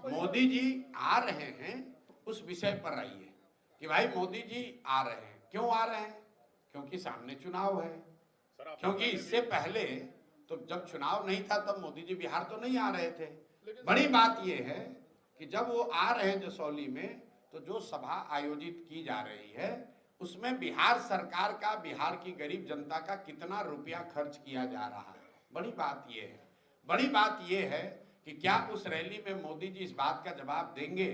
मोदी जी आ रहे हैं उस विषय पर आइए कि भाई मोदी जी आ रहे हैं, क्यों आ रहे हैं? क्योंकि सामने चुनाव है। क्योंकि इससे पहले तो जब चुनाव नहीं था तब मोदी जी बिहार तो नहीं आ रहे थे। बड़ी बात यह है कि जब वो आ रहे हैं जसौली में, तो जो सभा आयोजित की जा रही है उसमें बिहार सरकार का, बिहार की गरीब जनता का कितना रुपया खर्च किया जा रहा है, बड़ी बात यह है। बड़ी बात यह है कि क्या उस रैली में मोदी जी इस बात का जवाब देंगे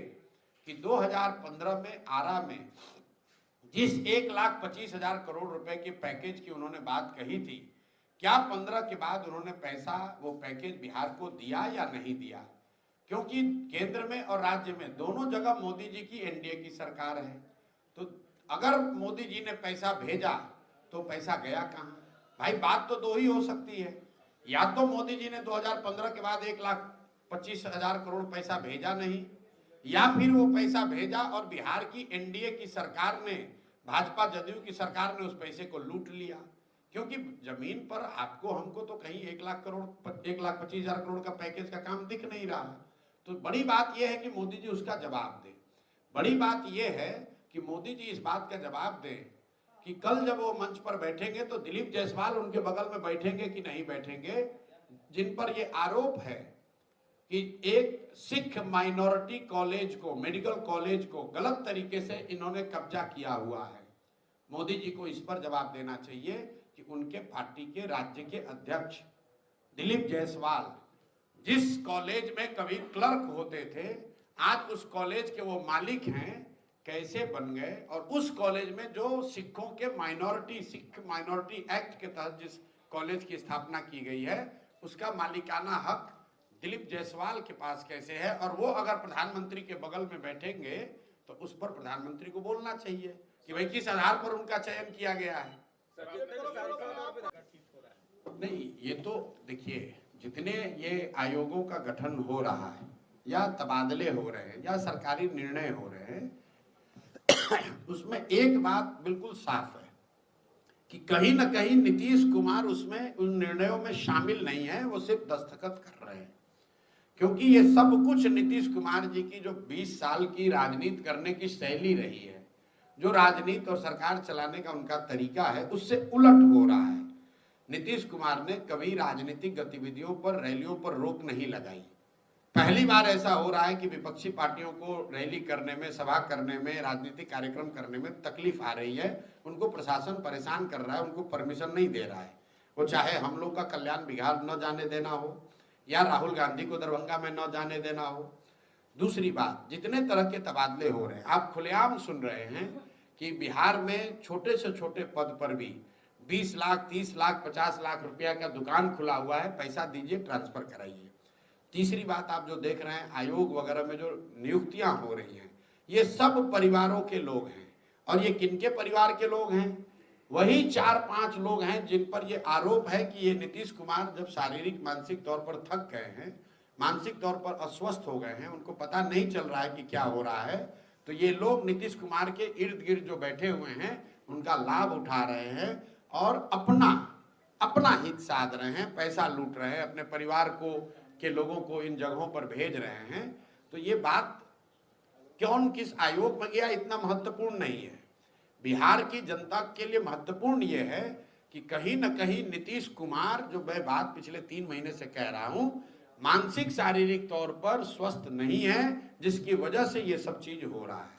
कि 2015 में आरा में जिस 1,25,000 करोड़ रुपए के पैकेज की उन्होंने बात कही थी, क्या 15 के बाद उन्होंने पैसा, वो पैकेज बिहार को दिया या नहीं दिया? क्योंकि केंद्र में और राज्य में दोनों जगह मोदी जी की एनडीए की सरकार है। तो अगर मोदी जी ने पैसा भेजा तो पैसा गया कहां? भाई बात तो दो ही हो सकती है, या तो मोदी जी ने 2015 के बाद 1,25,000 करोड़ पैसा भेजा नहीं, या फिर वो पैसा भेजा और बिहार की एनडीए की सरकार ने, भाजपा जदयू की सरकार ने उस पैसे को लूट लिया। क्योंकि जमीन पर आपको हमको तो कहीं 1,25,000 करोड़ का पैकेज का काम दिख नहीं रहा है। तो बड़ी बात यह है कि मोदी जी उसका जवाब दें। बड़ी बात यह है कि मोदी जी इस बात का जवाब दें कि कल जब वो मंच पर बैठेंगे तो दिलीप जायसवाल उनके बगल में बैठेंगे कि नहीं बैठेंगे, जिन पर यह आरोप है कि एक सिख माइनॉरिटी कॉलेज को, मेडिकल कॉलेज को गलत तरीके से इन्होंने कब्जा किया हुआ है। मोदी जी को इस पर जवाब देना चाहिए कि उनके पार्टी के राज्य के अध्यक्ष दिलीप जायसवाल जिस कॉलेज में कभी क्लर्क होते थे, आज उस कॉलेज के वो मालिक हैं, कैसे बन गए? और उस कॉलेज में जो सिखों के सिख माइनॉरिटी एक्ट के तहत जिस कॉलेज की स्थापना की गई है, उसका मालिकाना हक दिलीप जायसवाल के पास कैसे है? और वो अगर प्रधानमंत्री के बगल में बैठेंगे तो उस पर प्रधानमंत्री को बोलना चाहिए कि भाई किस आधार पर उनका चयन किया गया है। नहीं, ये तो देखिए, जितने ये आयोगों का गठन हो रहा है या तबादले हो रहे हैं या सरकारी निर्णय हो रहे हैं, उसमें एक बात बिल्कुल साफ है कि कहीं ना कहीं नीतीश कुमार उसमें उन निर्णयों में शामिल नहीं है, वो सिर्फ दस्तखत कर रहे हैं। क्योंकि ये सब कुछ नीतीश कुमार जी की जो 20 साल की राजनीति करने की शैली रही है, जो राजनीति और सरकार चलाने का उनका तरीका है, उससे उलट हो रहा है। नीतीश कुमार ने कभी राजनीतिक गतिविधियों पर, रैलियों पर रोक नहीं लगाई। पहली बार ऐसा हो रहा है कि विपक्षी पार्टियों को रैली करने में, सभा करने में, राजनीतिक कार्यक्रम करने में तकलीफ आ रही है, उनको प्रशासन परेशान कर रहा है, उनको परमिशन नहीं दे रहा है। वो चाहे हम लोग का कल्याण बिहार न जाने देना हो या राहुल गांधी को दरभंगा में न जाने देना हो। दूसरी बात, जितने तरह के तबादले हो रहे हैं, आप खुलेआम सुन रहे हैं कि बिहार में छोटे से छोटे पद पर भी 20 लाख, 30 लाख, 50 लाख रुपया का दुकान खुला हुआ है, पैसा दीजिए, ट्रांसफर कराइए। तीसरी बात, आप जो देख रहे हैं आयोग वगैरह में जो नियुक्तियां हो रही हैं, ये सब परिवारों के लोग हैं। और ये किनके परिवार के लोग हैं? वही 4-5 लोग हैं जिन पर ये आरोप है कि ये नीतीश कुमार जब शारीरिक मानसिक तौर पर थक गए हैं, मानसिक तौर पर अस्वस्थ हो गए हैं, उनको पता नहीं चल रहा है कि क्या हो रहा है, तो ये लोग नीतीश कुमार के इर्द गिर्द जो बैठे हुए हैं उनका लाभ उठा रहे हैं और अपना हित साध रहे हैं, पैसा लूट रहे हैं, अपने परिवार के लोगों को इन जगहों पर भेज रहे हैं। तो ये बात कौन किस आयोग में गया इतना महत्वपूर्ण नहीं है। बिहार की जनता के लिए महत्वपूर्ण ये है कि कहीं न कहीं नीतीश कुमार, जो मैं बात पिछले 3 महीने से कह रहा हूं, मानसिक शारीरिक तौर पर स्वस्थ नहीं है, जिसकी वजह से ये सब चीज हो रहा है।